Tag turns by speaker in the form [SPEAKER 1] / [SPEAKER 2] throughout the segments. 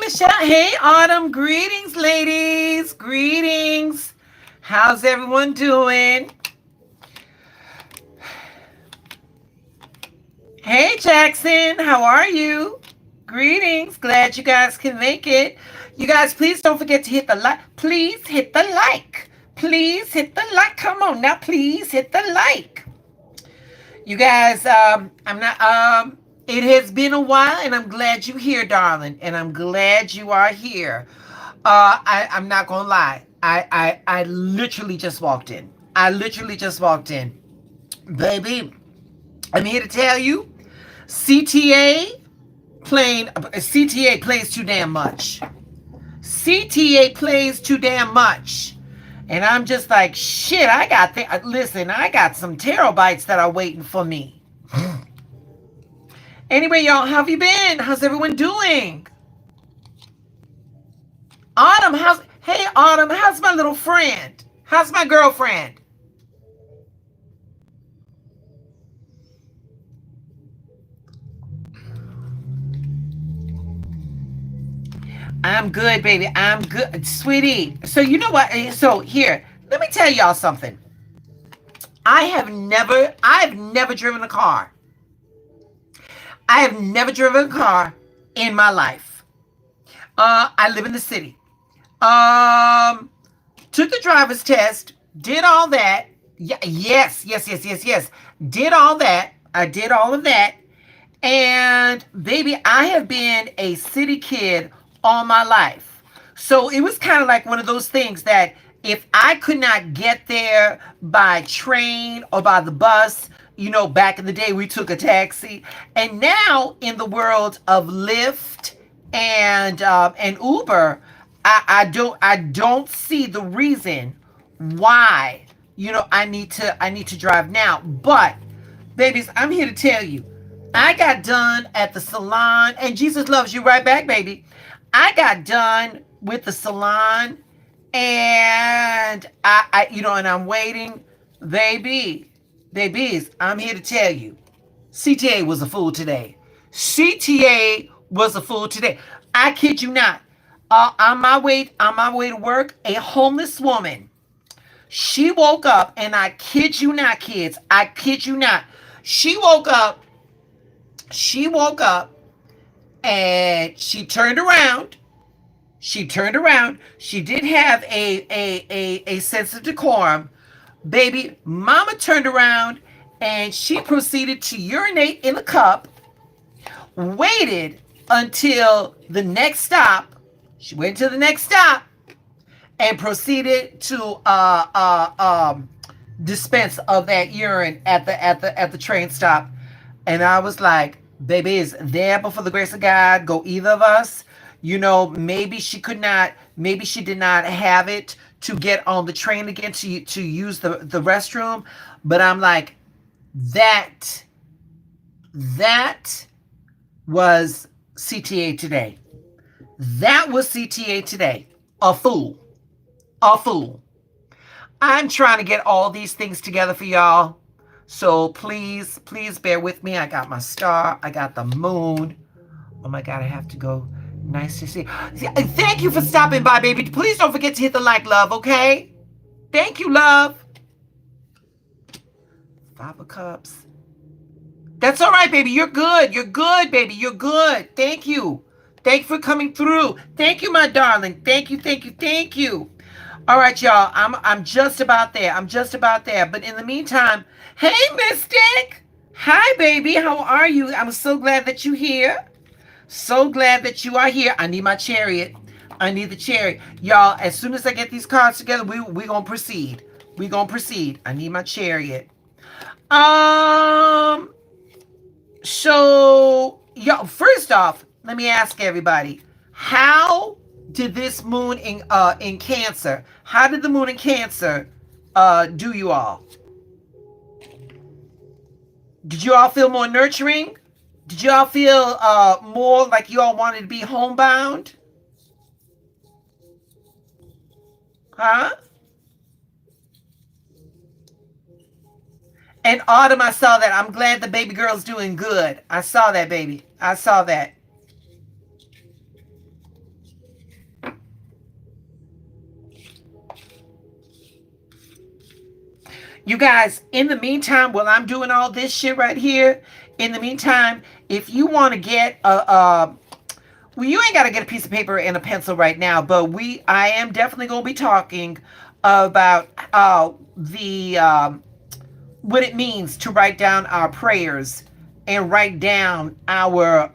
[SPEAKER 1] Michelle. Hey, Autumn. Greetings, ladies. Greetings. How's everyone doing? Hey, Jackson. How are you? Greetings. Glad you guys can make it. You guys, please don't forget to hit the like. Please hit the like. Please hit the like. Come on now. Please hit the like. You guys, I'm not, it has been a while and I'm glad you're here, darling. And I'm glad you are here. I'm not gonna lie. I literally just walked in. I literally just walked in. Baby, I'm here to tell you, CTA CTA plays too damn much. CTA plays too damn much. And I'm just like, shit, listen, I got some terabytes that are waiting for me. Anyway, y'all, how have you been? How's everyone doing? Hey, Autumn, how's my little friend? How's my girlfriend? I'm good, baby. I'm good, sweetie. So you know what? So here, let me tell y'all something. I've never driven a car. I have never driven a car in my life. I live in the city. Um, Took the driver's test, did all that. Yes. Did all that. I did all of that. And baby, I have been a city kid all my life. So it was kind of like one of those things that if I could not get there by train or by the bus, back in the day we took a taxi. And now in the world of Lyft and Uber, I don't see the reason why I need to drive now. But babies, I'm here to tell you, I got done at the salon, and Jesus loves you right back, baby. I got done with the salon, and and I'm waiting, babies. I'm here to tell you, CTA was a fool today. CTA was a fool today. I kid you not. On my way to work, a homeless woman. She woke up, and I kid you not, kids. I kid you not. She woke up. She woke up, and she turned around. She turned around. She did have a sense of decorum. Baby, mama turned around and she proceeded to urinate in the cup, waited until the next stop. She went to the next stop and proceeded to dispense of that urine at the train stop. And I was like, baby, is there before the grace of God go either of us? Maybe she could not, maybe she did not have it to get on the train again to use the restroom. But I'm like, that that was CTA today. That was CTA today. A fool. A fool. I'm trying to get all these things together for y'all. So please bear with me. I got my star. I got the moon. Oh my God, I have to go. Nice to see. Thank you for stopping by, baby. Please don't forget to hit the like, love, okay? Thank you, love. Five of Cups. That's all right, baby. You're good. You're good, baby. You're good. Thank you. Thank you for coming through. Thank you, my darling. Thank you. All right, y'all. I'm just about there. I'm just about there. But in the meantime, hey, Mystic. Hi, baby. How are you? I'm so glad that you're here. So glad that you are here. I need my chariot. I need the chariot. Y'all, as soon as I get these cards together, we going to proceed. We going to proceed. I need my chariot. Um, so, y'all, first off, let me ask everybody, how did this moon in Cancer, how did the moon in Cancer do you all? Did you all feel more nurturing? Did you all feel more like you all wanted to be homebound? Huh? And Autumn, I saw that. I'm glad the baby girl's doing good. I saw that, baby. I saw that. You guys, in the meantime, while I'm doing all this shit right here, in the meantime, if you want to get well, you ain't got to get a piece of paper and a pencil right now, but I am definitely going to be talking about the what it means to write down our prayers and write down our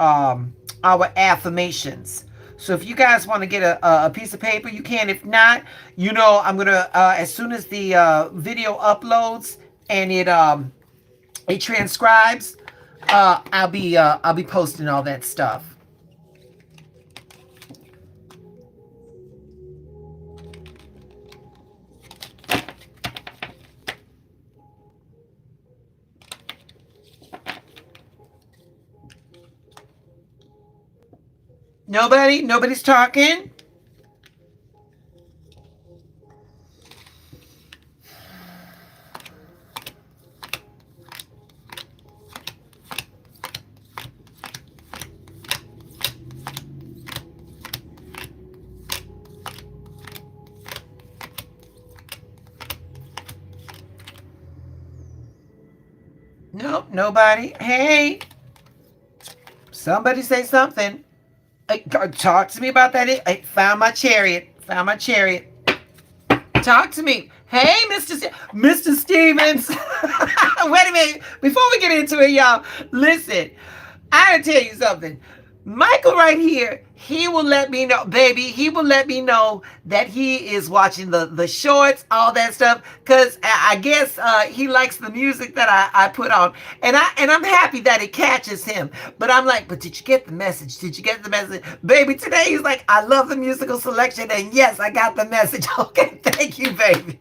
[SPEAKER 1] affirmations. So if you guys want to get a piece of paper, you can. If not, I'm gonna as soon as the video uploads and it transcribes, I'll be posting all that stuff. Nobody's talking. Nope, nobody. Hey, somebody say something. Talk to me about that. I found my chariot. Found my chariot. Talk to me. Hey, Mr. Stevens. Wait a minute. Before we get into it, y'all, listen. I gotta tell you something. Michael right here, he will let me know, baby. He will let me know that he is watching the shorts, all that stuff, because I guess he likes the music that I put on, and I'm happy that it catches him. But I'm like, but did you get the message? Did you get the message, baby? Today he's like, I love the musical selection, and yes, I got the message. Okay, thank you, baby.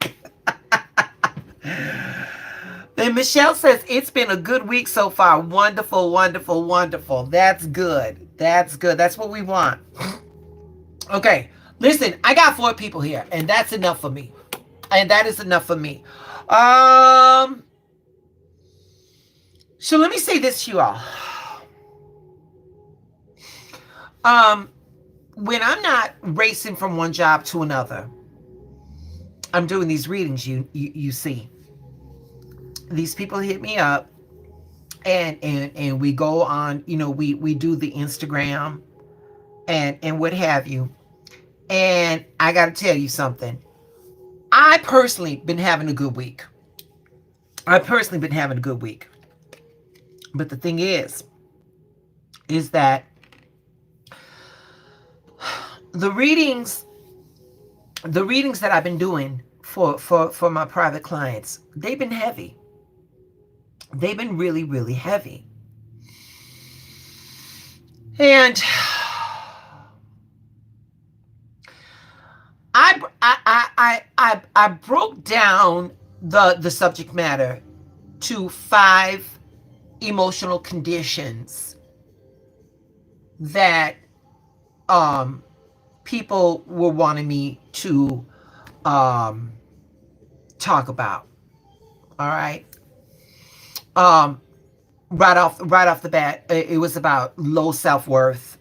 [SPEAKER 1] Then Michelle says, it's been a good week so far. Wonderful, wonderful, wonderful. That's good. That's good. That's what we want. Okay, listen, I got 4 people here, and that's enough for me. And that is enough for me. So let me say this to you all. When I'm not racing from one job to another, I'm doing these readings, you see. These people hit me up and we go on, we do the Instagram and what have you. And I got to tell you something. I personally been having a good week. But the thing is that the readings that I've been doing for my private clients, they've been heavy. They've been really, really heavy. And I broke down the subject matter to 5 emotional conditions that people were wanting me to talk about. All right. Right off the bat, it was about low self-worth.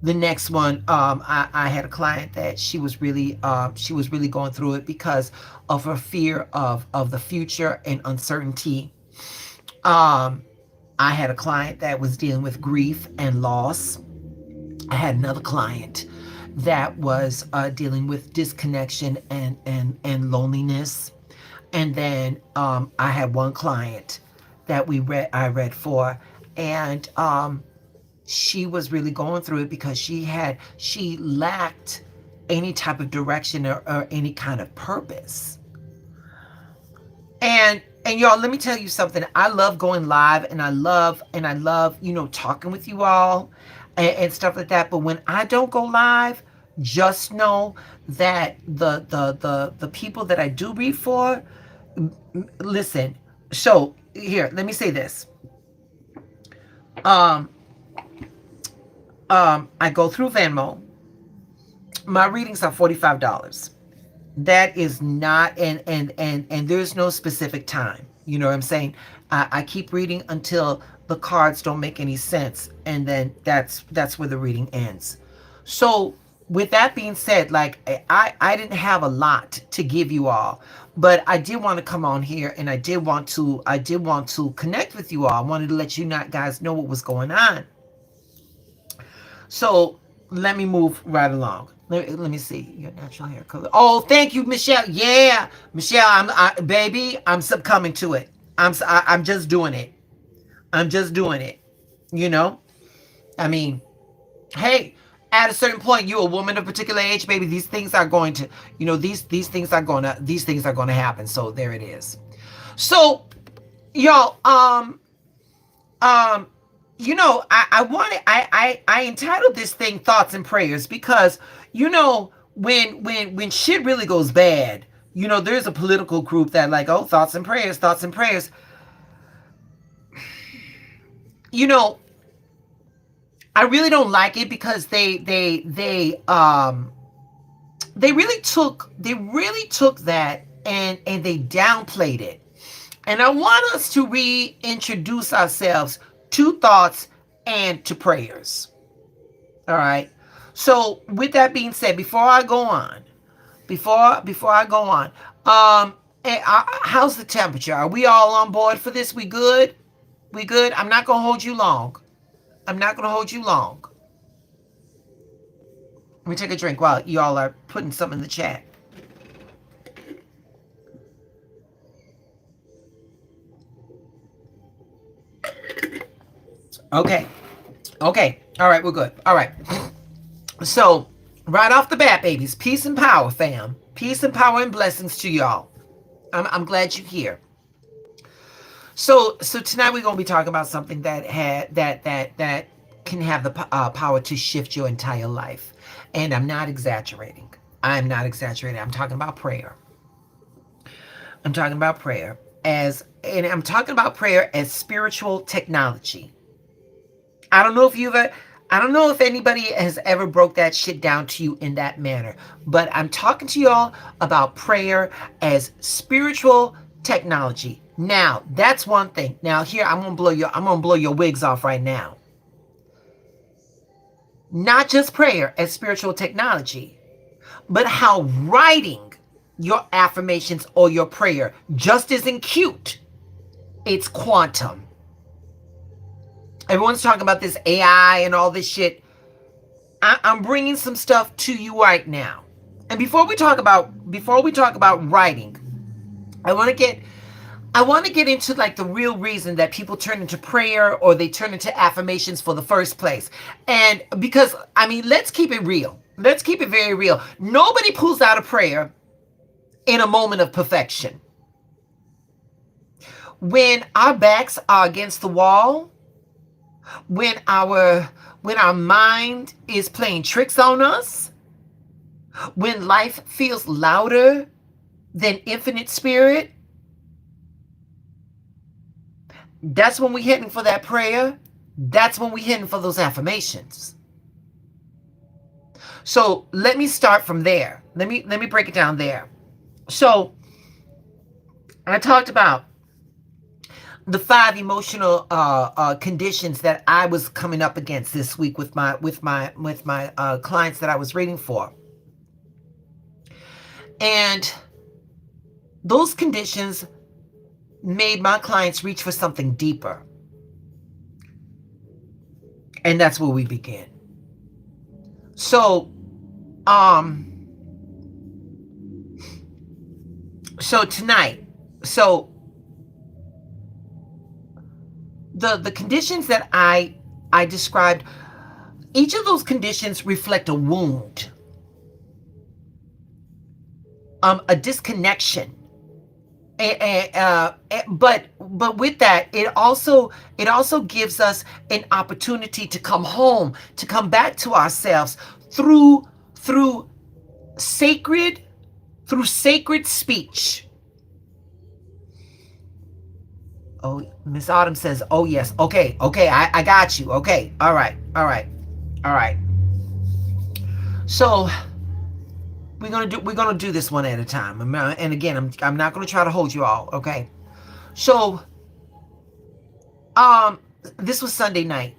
[SPEAKER 1] The next one, I had a client that she was really going through it because of her fear of the future and uncertainty. I had a client that was dealing with grief and loss. I had another client that was dealing with disconnection and loneliness. And then I had one client that I read for, and she was really going through it because she lacked any type of direction or any kind of purpose. And y'all, let me tell you something. I love going live, and I love talking with you all and stuff like that. But when I don't go live, just know that the people that I do read for, listen. So here, let me say this. I go through Venmo. My readings are $45. That is not, and there's no specific time. You know what I'm saying? I keep reading until the cards don't make any sense, and then that's where the reading ends. So with that being said, like I didn't have a lot to give you all, but I did want to come on here and I did want to connect with you all. I wanted to let you not guys know what was going on. So let me move right along. Let me see your natural hair color. Oh, thank you, Michelle. Yeah, Michelle, baby, I'm succumbing to it. I'm just doing it. I'm just doing it. You know, I mean, hey, at a certain point, you're a woman of a particular age, baby. These things are going to, these things are gonna happen. So there it is. So, y'all, um, I wanted, I entitled this thing "Thoughts and Prayers" because when shit really goes bad, there's a political group that like, oh, thoughts and prayers, thoughts and prayers. You know, I really don't like it because they really took that and they downplayed it. And I want us to reintroduce ourselves to thoughts and to prayers. All right. So with that being said, before I go on, before I go on, how's the temperature? Are we all on board for this? We good? We good? I'm not gonna hold you long. I'm not gonna hold you long. Let me take a drink while y'all are putting something in the chat. Okay. Okay. All right, we're good. All right. So, right off the bat, babies, peace and power, fam. Peace and power and blessings to y'all. I'm glad you're here. So tonight we're gonna be talking about something that can have the power to shift your entire life, and I'm not exaggerating. I'm not exaggerating. I'm talking about prayer. I'm talking about prayer and I'm talking about prayer as spiritual technology. I don't know if anybody has ever broke that shit down to you in that manner, but I'm talking to y'all about prayer as spiritual technology. Now, that's one thing. Now, here I'm gonna blow your wigs off right now. Not just prayer as spiritual technology, but how writing your affirmations or your prayer just isn't cute. It's quantum. Everyone's talking about this AI and all this shit. I'm bringing some stuff to you right now. And before we talk about writing, I want to get into like the real reason that people turn into prayer or they turn into affirmations for the first place. And because let's keep it real. Let's keep it very real. Nobody pulls out a prayer in a moment of perfection. When our backs are against the wall, when our mind is playing tricks on us, when life feels louder than infinite spirit, that's when we're hitting for that prayer. That's when we're hitting for those affirmations. So let me start from there. Let me break it down there. So I talked about the 5 emotional conditions that I was coming up against this week with my clients that I was reading for, and those conditions made my clients reach for something deeper, and that's where we begin. So, tonight, the conditions that I described, each of those conditions reflect a wound, a disconnection, but with that, it also gives us an opportunity to come home, to come back to ourselves through sacred speech. Oh, Miss Autumn says, oh yes. Okay, I got you. Okay, all right. So we're gonna do this one at a time. And again, I'm not gonna try to hold you all. Okay. So this was Sunday night.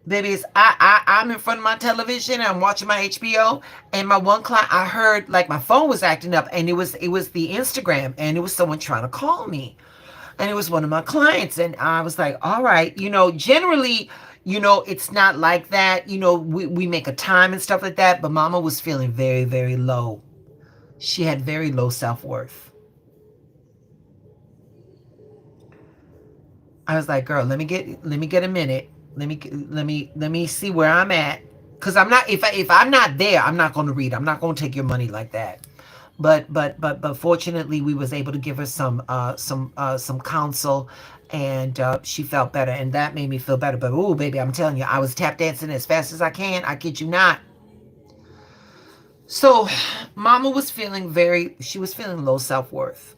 [SPEAKER 1] Babies, I'm in front of my television. I'm watching my HBO, and my one client, I heard like my phone was acting up, and it was the Instagram, and it was someone trying to call me, and it was one of my clients, and I was like, all right, generally, it's not like that. We make a time and stuff like that, but Mama was feeling very, very low. She had very low self-worth. I was like, girl, let me get a minute. Let me see where I'm at. Cause I'm not, if I'm not there, I'm not going to read. I'm not going to take your money like that. But fortunately, we was able to give her some counsel, and she felt better, and that made me feel better. But oh, baby, I'm telling you, I was tap dancing as fast as I can. I kid you not. So, Mama was she was feeling low self worth.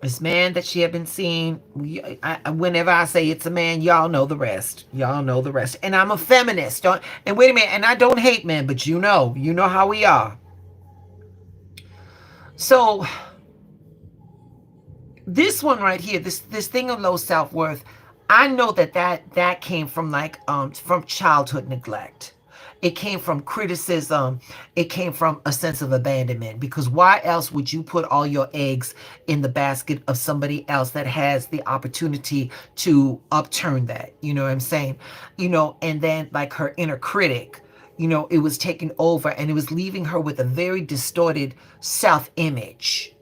[SPEAKER 1] This man that she had been seeing, whenever I say it's a man, y'all know the rest. Y'all know the rest. And I'm a feminist. And wait a minute, and I don't hate men, but you know how we are. So this one right here, this thing of low self worth, I know that came from from childhood neglect. It came from criticism. It came from a sense of abandonment. Because why else would you put all your eggs in the basket of somebody else that has the opportunity to upturn that? You know what I'm saying? And then like her inner critic, it was taking over, and it was leaving her with a very distorted self-image.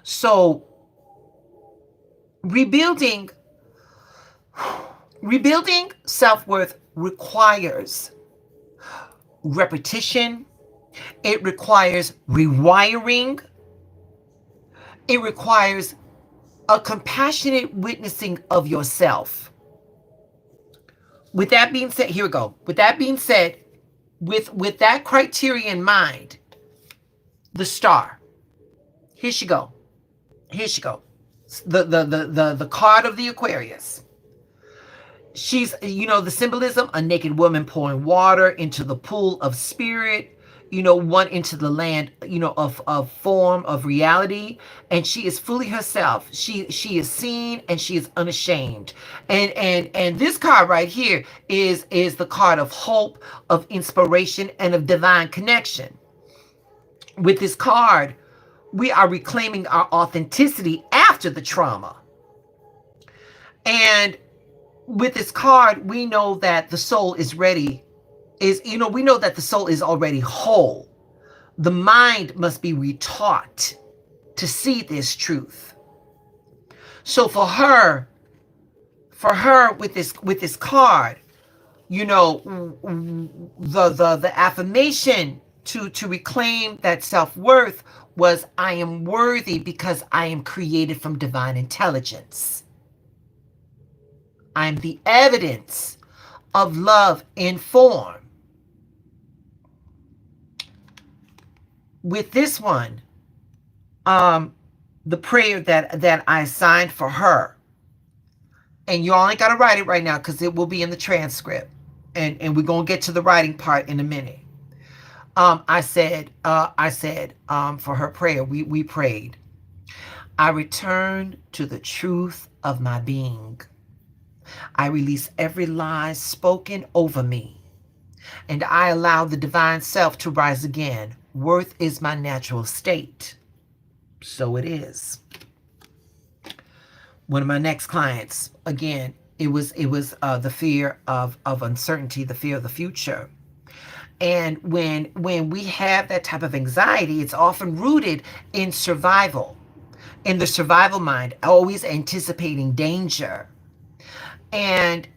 [SPEAKER 1] So rebuilding rebuilding self-worth requires repetition. It requires rewiring. It requires a compassionate witnessing of yourself. With that being said, here we go. With that being said, with that criteria in mind, the star. Here she go. Here she go. The card of the Aquarius. She's, the symbolism, a naked woman pouring water into the pool of spirit, one into the land, of form, of reality. And she is fully herself. She is seen, and she is unashamed. And this card right here is the card of hope, of inspiration, and of divine connection. With this card, we are reclaiming our authenticity after the trauma. And with this card, we know that the soul is ready. We know that the soul is already whole. The mind must be retaught to see this truth. So for her with this card, the affirmation to reclaim that self-worth was, I am worthy because I am created from divine intelligence. I'm the evidence of love in form. With this one, the prayer that I assigned for her, and you all ain't got to write it right now because it will be in the transcript, and we're going to get to the writing part in a minute. I said for her prayer, we prayed, I return to the truth of my being. I release every lie spoken over me, and I allow the divine self to rise again. Worth is my natural state. So it is. One of my next clients, again, it was the fear of uncertainty, the fear of the future. And when we have that type of anxiety, it's often rooted in survival, in the survival mind, always anticipating danger. And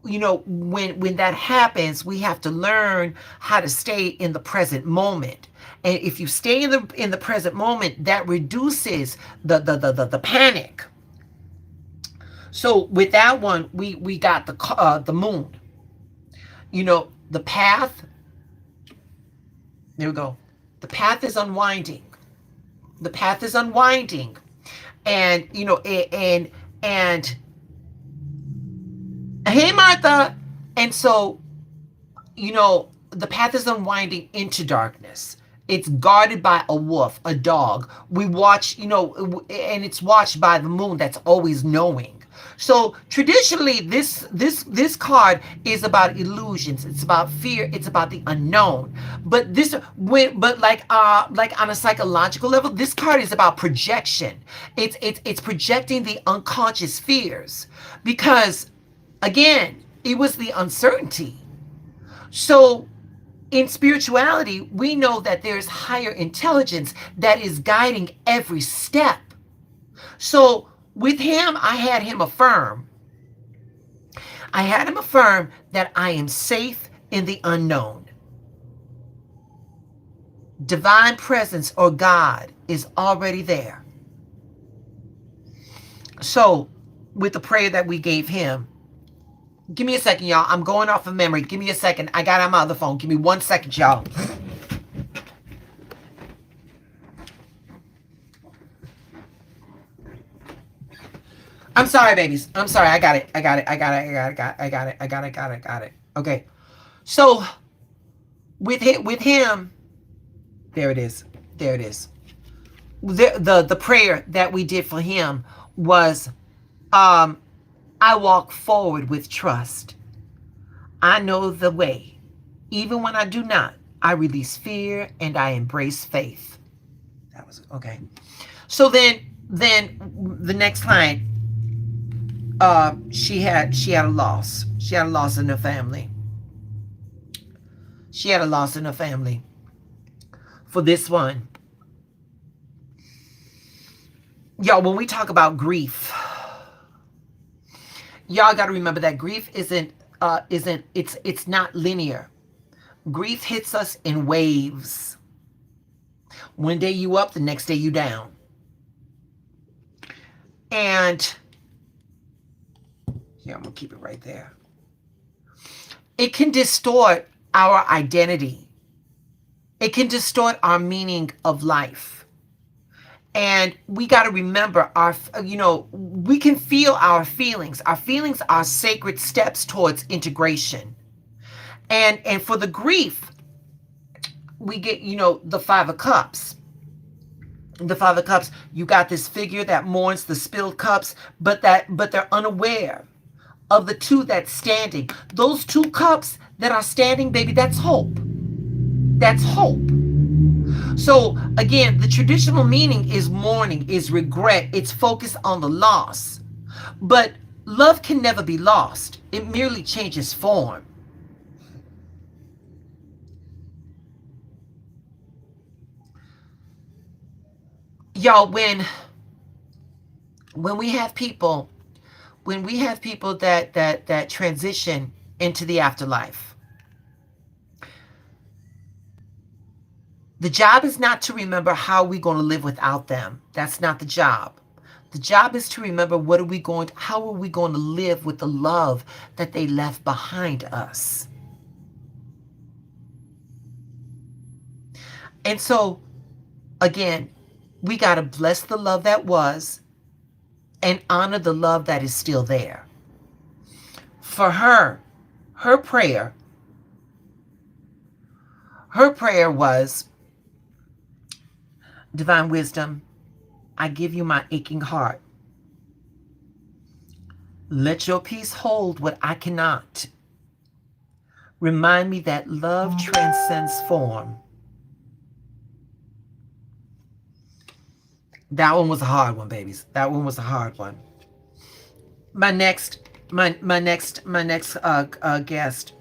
[SPEAKER 1] when that happens, we have to learn how to stay in the present moment. And if you stay in the present moment, that reduces the panic. So with that one, we got the moon. The path. There we go. The path is unwinding. The path is unwinding, and and hey, Martha. And so, the path is unwinding into darkness. It's guarded by a wolf, a dog. We watch, and it's watched by the moon that's always knowing. So traditionally, this card is about illusions. It's about fear. It's about the unknown. But like on a psychological level, this card is about projection. It's projecting the unconscious fears, because again, it was the uncertainty. So in spirituality, we know that there's higher intelligence that is guiding every step. So with him, I had him affirm. I had him affirm that I am safe in the unknown. Divine presence or God is already there. So with the prayer that we gave him, give me a second, y'all. I'm going off of memory. Give me a second. I got on my other phone. Give me 1 second, y'all. I'm sorry, babies. I'm sorry. I got it. Okay. So with him, there it is. There it is. The prayer that we did for him was, I walk forward with trust. I know the way. Even when I do not, I release fear and I embrace faith. That was okay. So then the next line, she had a loss. She had a loss in her family. She had a loss in her family. For this one, y'all, when we talk about grief, y'all got to remember that grief isn't it's not linear. Grief hits us in waves. One day you up, the next day you down. And here, I'm gonna keep it right there. It can distort our identity. It can distort our meaning of life. And we got to remember we can feel our feelings. Our feelings are sacred steps towards integration. And for the grief, we get, the 5 of Cups. The 5 of Cups, you got this figure that mourns the spilled cups, but they're unaware of the 2 that's standing. Those 2 cups that are standing, baby, that's hope. That's hope. So again, the traditional meaning is mourning, is regret. It's focused on the loss. But love can never be lost. It merely changes form. Y'all, when we have people that transition into the afterlife, the job is not to remember how we're going to live without them. That's not the job. The job is to remember how are we going to live with the love that they left behind us. And so, again, we got to bless the love that was and honor the love that is still there. For her prayer was, Divine Wisdom, I give you my aching heart. Let your peace hold what I cannot. Remind me that love transcends form. That one was a hard one, babies. That one was a hard one. My next guest,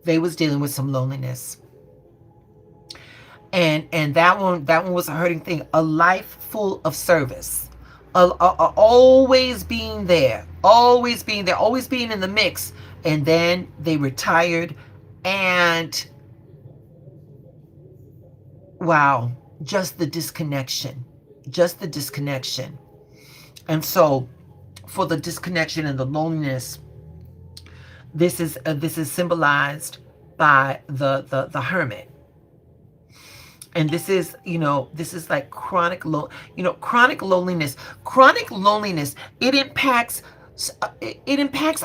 [SPEAKER 1] they was dealing with some loneliness. And that one was a hurting thing. A life full of service. Always being there. Always being there. Always being in the mix. And then they retired. And wow, just the disconnection. Just the disconnection. And so for the disconnection and the loneliness, this is symbolized by the hermit. And this is like chronic loneliness. Chronic loneliness, it impacts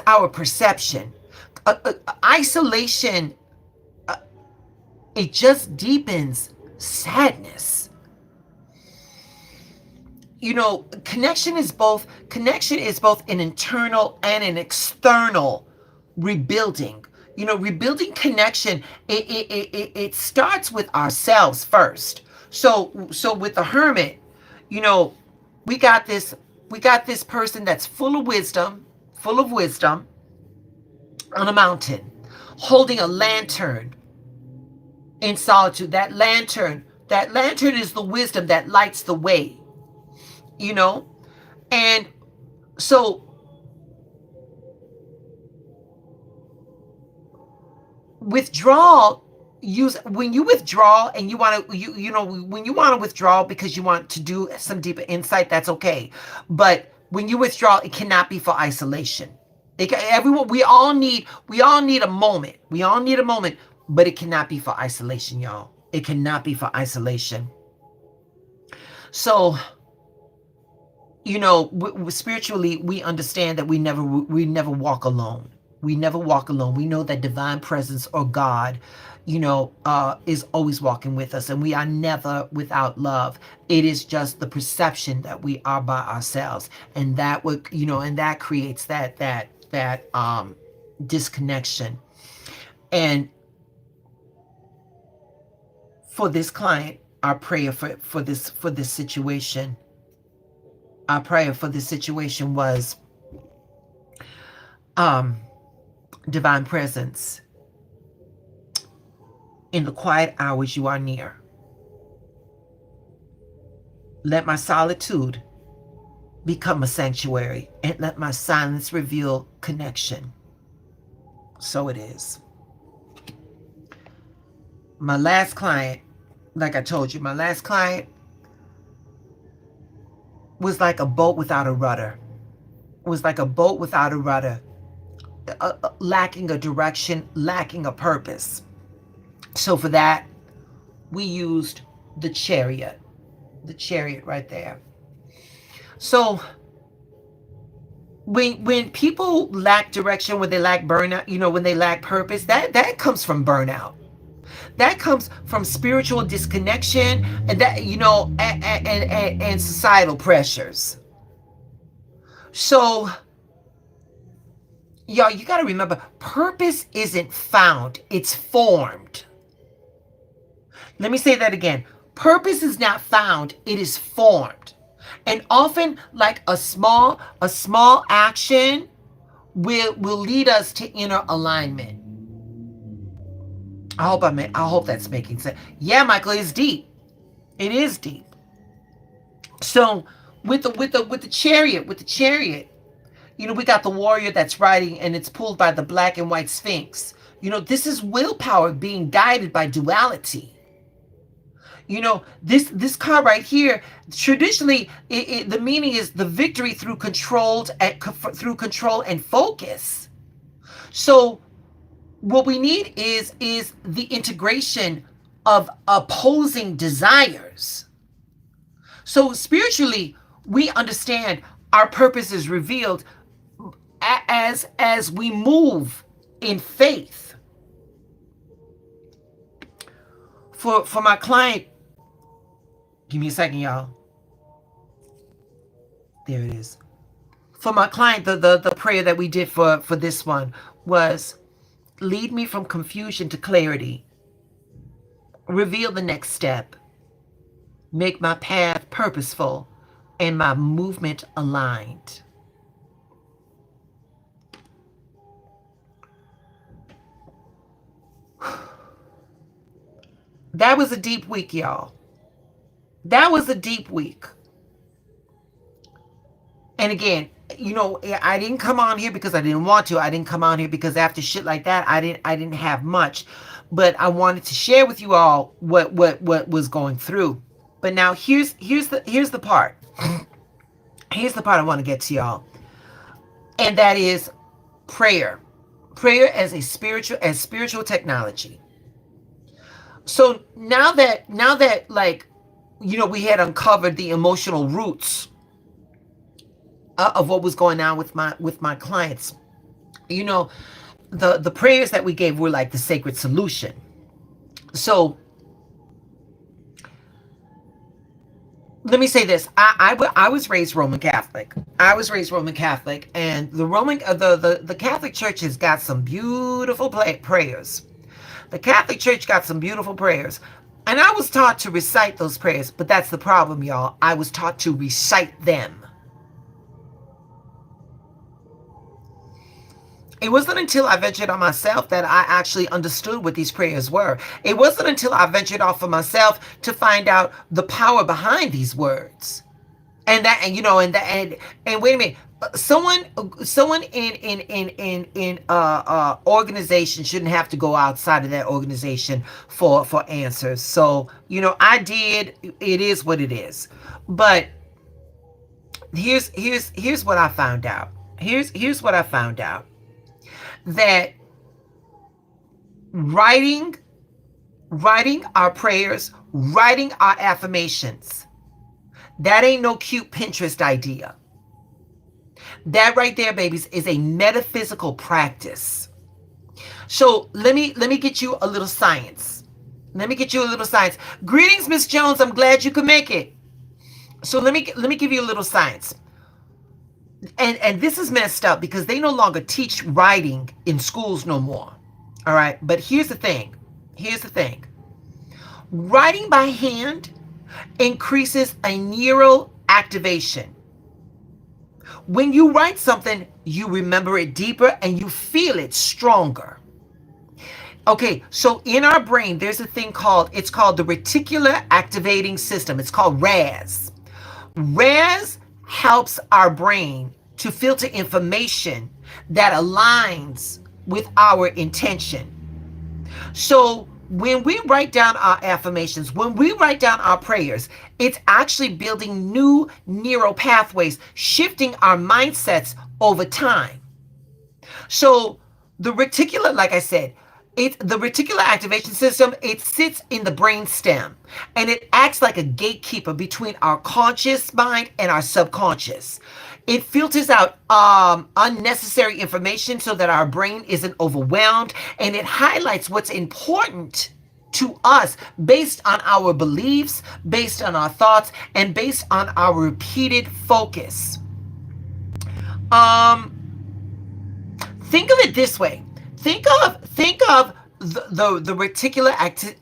[SPEAKER 1] our perception. Isolation, it just deepens sadness. connection is both an internal and an external rebuilding. Rebuilding connection, it starts with ourselves first. So with the hermit, you know we got this person that's full of wisdom, on a mountain, holding a lantern in solitude. That lantern is the wisdom that lights the way. you know and so withdrawal, use when you withdraw and you want to when you want to withdraw because you want to do some deeper insight, that's okay. But when you withdraw, it cannot be for isolation. Everyone, we all need a moment. But it cannot be for isolation, y'all. It cannot be for isolation. So spiritually, we understand that we never walk alone. We never walk alone. We know that divine presence, or God, is always walking with us, and we are never without love. It is just the perception that we are by ourselves, and that creates that disconnection. And for this client, our prayer for this situation, was divine presence. In the quiet hours you are near, let my solitude become a sanctuary, and let my silence reveal connection. So it is. My last client, like I told you, was like a boat without a rudder. Lacking a direction, lacking a purpose. So for that, we used the chariot right there. So when people lack direction, when they lack burnout, when they lack purpose, that comes from burnout. That comes from spiritual disconnection, and and societal pressures. So y'all, you got to remember, purpose isn't found, it's formed. Let me say that again. Purpose is not found, it is formed. And often, like a small action will lead us to inner alignment. I hope that's making sense. Yeah, Michael, it's deep. It is deep. So with the chariot, we got the warrior that's riding, and it's pulled by the black and white sphinx. This is willpower being guided by duality. This card right here, traditionally, the meaning is the victory through control and focus. So what we need is the integration of opposing desires. So spiritually, we understand our purpose is revealed as we move in faith. For my client, give me a second, y'all. There it is. For my client, the prayer that we did for this one was, lead me from confusion to clarity. Reveal the next step. Make my path purposeful and my movement aligned. That was a deep week, y'all. That was a deep week. And again, I didn't come on here because I didn't want to. I didn't come on here because after shit like that, I didn't have much. But I wanted to share with you all what was going through. But now here's the part. Here's the part I want to get to, y'all. And that is prayer. Prayer as spiritual technology. So now that we had uncovered the emotional roots of what was going on with my clients, the prayers that we gave were like the sacred solution. So let me say this. I was raised Roman Catholic. I was raised Roman Catholic, and the Catholic Church has got some beautiful prayers. The Catholic Church got some beautiful prayers. And I was taught to recite those prayers, but that's the problem, y'all. I was taught to recite them. It wasn't until I ventured on myself that I actually understood what these prayers were. It wasn't until I ventured off of myself to find out the power behind these words. And that, and you know, and wait a minute. Someone in organization shouldn't have to go outside of that organization for answers. So, you know, I did. It is what it is. But here's what I found out. Here's what I found out. That writing our prayers, writing our affirmations, that ain't no cute Pinterest idea. That right there, babies, is a metaphysical practice. So let me get you a little science. Let me get you a little science. Greetings, Miss Jones. I'm glad you could make it. So let me give you a little science. And this is messed up because they no longer teach writing in schools no more. All right. But here's the thing. Writing by hand increases a neural activation. When you write something, you remember it deeper and you feel it stronger. Okay, so in our brain, there's a thing called the reticular activating system. It's called RAS. RAS helps our brain to filter information that aligns with our intention. So when we write down our affirmations, when we write down our prayers, it's actually building new neural pathways, shifting our mindsets over time. So the reticular, like I said, the reticular activation system, it sits in the brain stem and it acts like a gatekeeper between our conscious mind and our subconscious. It filters out unnecessary information so that our brain isn't overwhelmed, and it highlights what's important to us based on our beliefs, based on our thoughts, and based on our repeated focus. Think of it this way. Think of the reticular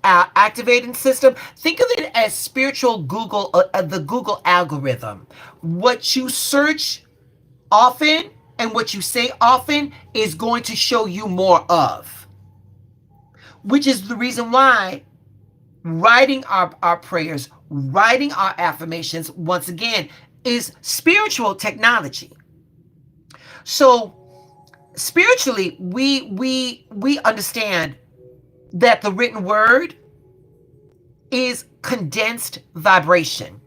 [SPEAKER 1] activating system. Think of it as spiritual Google, the Google algorithm. What you search often and what you say often is going to show you more of. Which is the reason why writing our prayers, writing our affirmations, once again, is spiritual technology. So spiritually, we understand that the written word is condensed vibration.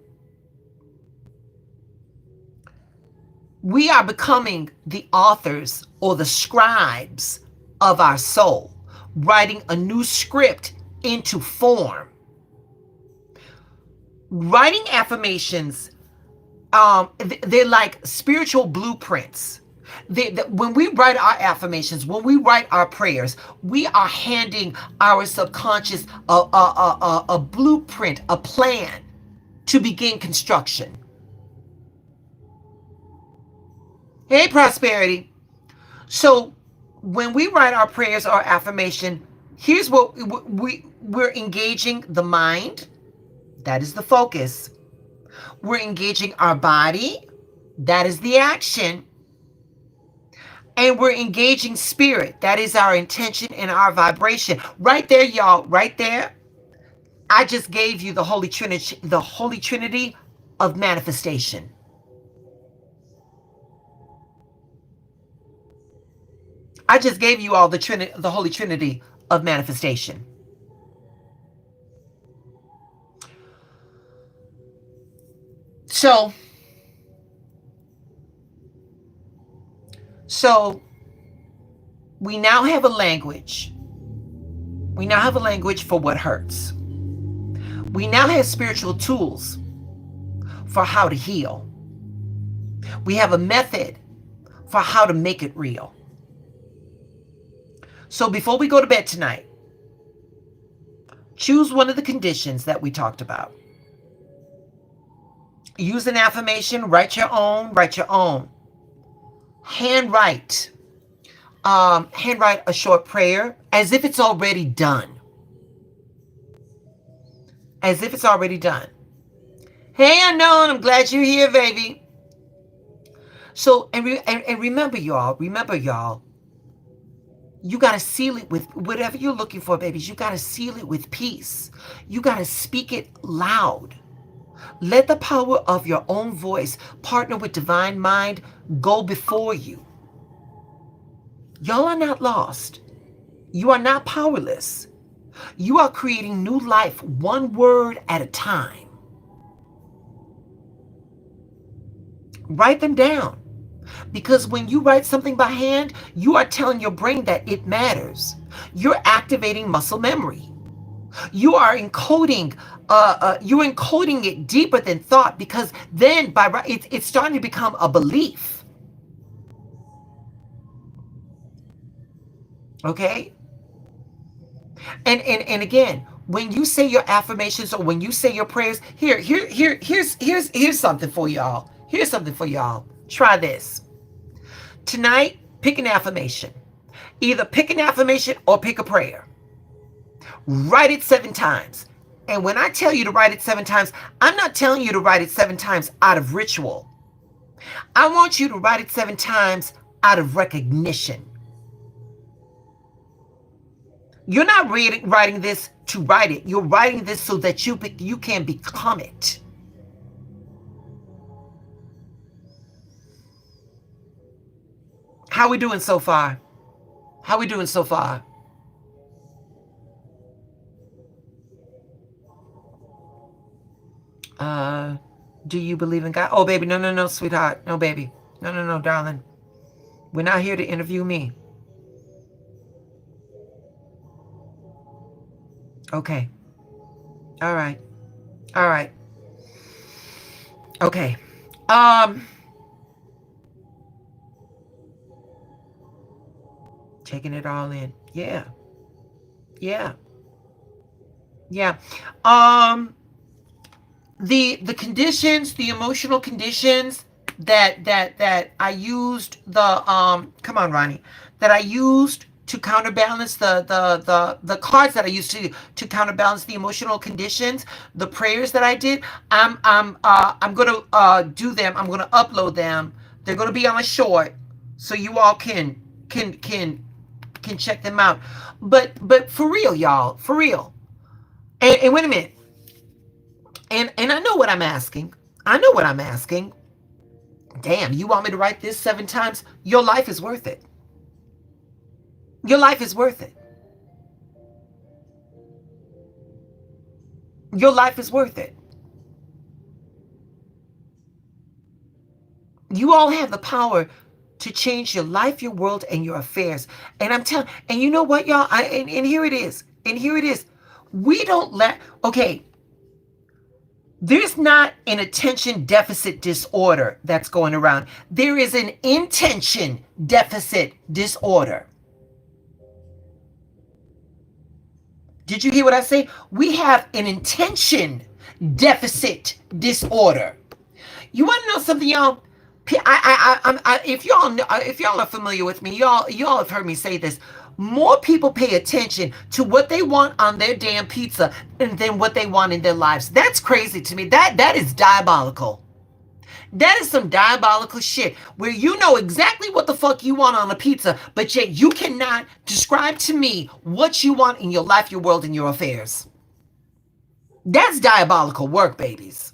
[SPEAKER 1] We are becoming the authors or the scribes of our soul, writing a new script into form. Writing affirmations, they're like spiritual blueprints. When we write our affirmations, when we write our prayers, we are handing our subconscious a blueprint, a plan to begin construction. Hey, prosperity. So when we write our prayers or affirmation, here's what we're engaging the mind. That is the focus. We're engaging our body. That is the action. And we're engaging spirit. That is our intention and our vibration. Right there, y'all. Right there. I just gave you the Holy Trinity of manifestation. I just gave you all the Holy Trinity of manifestation. So we now have a language. We now have a language for what hurts. We now have spiritual tools for how to heal. We have a method for how to make it real. So before we go to bed tonight, choose one of the conditions that we talked about. Use an affirmation. Write your own. Write your own. Handwrite. Handwrite a short prayer as if it's already done. As if it's already done. Hey, Unknown, I'm glad you're here, baby. So, and remember, y'all, you got to seal it with whatever you're looking for, babies. You got to seal it with peace. You got to speak it loud. Let the power of your own voice partner with divine mind go before you. Y'all are not lost. You are not powerless. You are creating new life one word at a time. Write them down. Because when you write something by hand, you are telling your brain that it matters. You're activating muscle memory. You are encoding. You're encoding it deeper than thought, because then it's starting to become a belief. Okay. And again, when you say your affirmations or when you say your prayers, here's something for y'all. Here's something for y'all. Try this. Tonight, pick an affirmation. Either pick an affirmation or pick a prayer. Write it 7 times. And when I tell you to write it 7 times, I'm not telling you to write it 7 times out of ritual. I want you to write it 7 times out of recognition. You're not writing this to write it. You're writing this so that you can become it. How we doing so far? How we doing so far? Do you believe in God? Oh, baby, no, sweetheart. No, baby. No, darling. We're not here to interview me. Okay. All right. Okay. Taking it all in. Yeah. The conditions, the emotional conditions that I used come on, Ronnie, that I used to counterbalance the cards that I used to counterbalance the emotional conditions, the prayers that I did. I'm gonna do them. I'm gonna upload them. They're gonna be on a short, so you all can check them out. But for real, y'all, for real. And wait a minute. And I know what I'm asking. Damn, you want me to write this 7 times? Your life is worth it. Your life is worth it. Your life is worth it. You all have the power to change your life, your world, and your affairs. And I'm telling, and you know what, y'all? And here it is. We don't okay. There's not an attention deficit disorder that's going around. There is an intention deficit disorder. Did you hear what I say? We have an intention deficit disorder. You want to know something, y'all? If y'all are familiar with me, y'all have heard me say this. More people pay attention to what they want on their damn pizza than what they want in their lives. That's crazy to me. That is diabolical. That is some diabolical shit where you know exactly what the fuck you want on a pizza, but yet you cannot describe to me what you want in your life, your world, and your affairs. That's diabolical work, babies.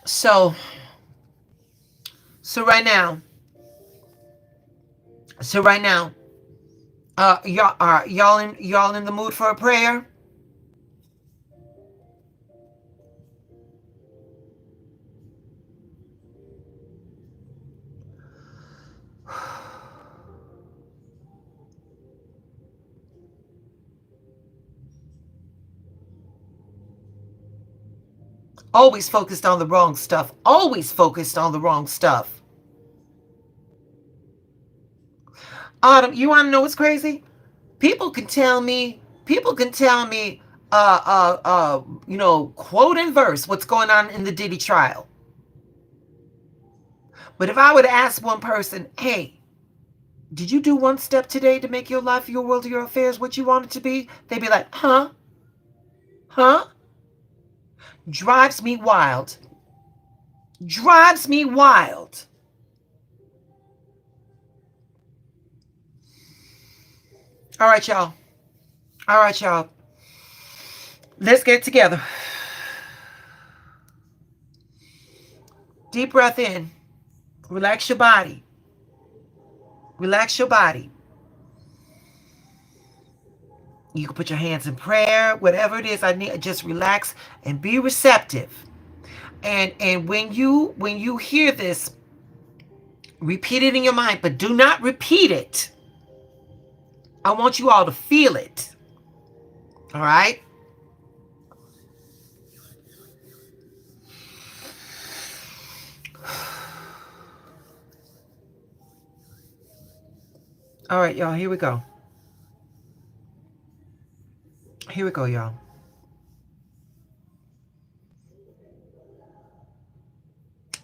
[SPEAKER 1] So right now, y'all in the mood for a prayer? Always focused on the wrong stuff. Autumn, you want to know what's crazy? People can tell me, quote and verse what's going on in the Diddy trial. But if I would ask one person, hey, did you do one step today to make your life, your world, your affairs what you want it to be? They'd be like, huh? Huh? Drives me wild. Drives me wild. All right, y'all. All right, y'all. Let's get together. Deep breath in. Relax your body. Relax your body. You can put your hands in prayer, whatever it is I need, just relax and be receptive. And when you hear this, repeat it in your mind, but do not repeat it. I want you all to feel it. All right? All right, y'all, here we go. Here we go, y'all.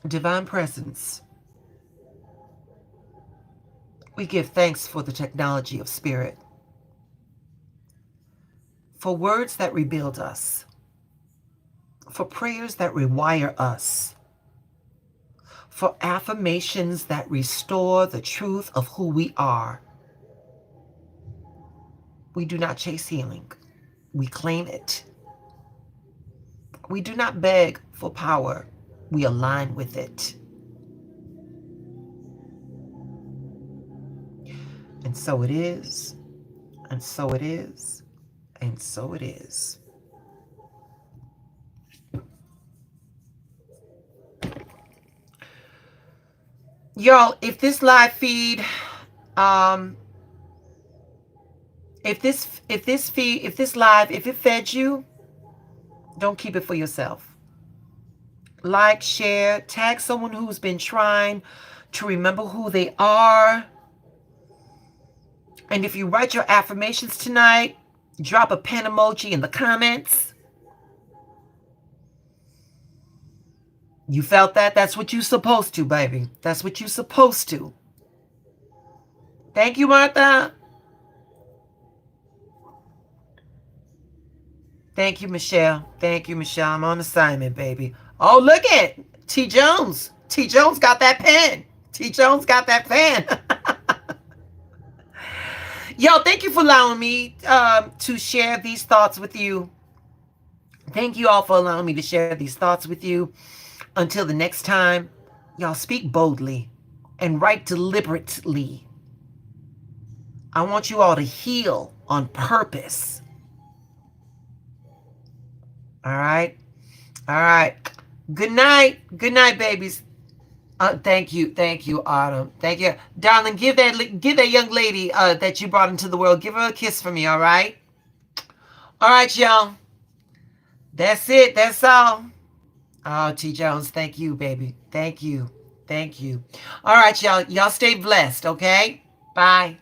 [SPEAKER 1] Divine Presence. We give thanks for the technology of spirit, for words that rebuild us, for prayers that rewire us, for affirmations that restore the truth of who we are. We do not chase healing. We claim it. We do not beg for power. We align with it. And so it is, and so it is, and so it is. Y'all, if this live feed, if it fed you, don't keep it for yourself. Like, share, tag someone who's been trying to remember who they are. And if you write your affirmations tonight, drop a pen emoji in the comments. You felt that? That's what you're supposed to, baby. That's what you're supposed to. Thank you, Martha. Thank you, Michelle. Thank you, Michelle. I'm on assignment, baby. Oh, look at T. Jones. T. Jones got that pen. T. Jones got that pen. Yo, thank you for allowing me to share these thoughts with you. Thank you all for allowing me to share these thoughts with you. Until the next time, y'all speak boldly and write deliberately. I want you all to heal on purpose. All right? All right. Good night. Good night, babies. Thank you, Autumn. Thank you, darling. Give that young lady that you brought into the world. Give her a kiss for me. All right. All right, y'all. That's it. That's all. Oh, T. Jones, thank you, baby. Thank you. Thank you. All right, y'all. Y'all stay blessed. Okay. Bye.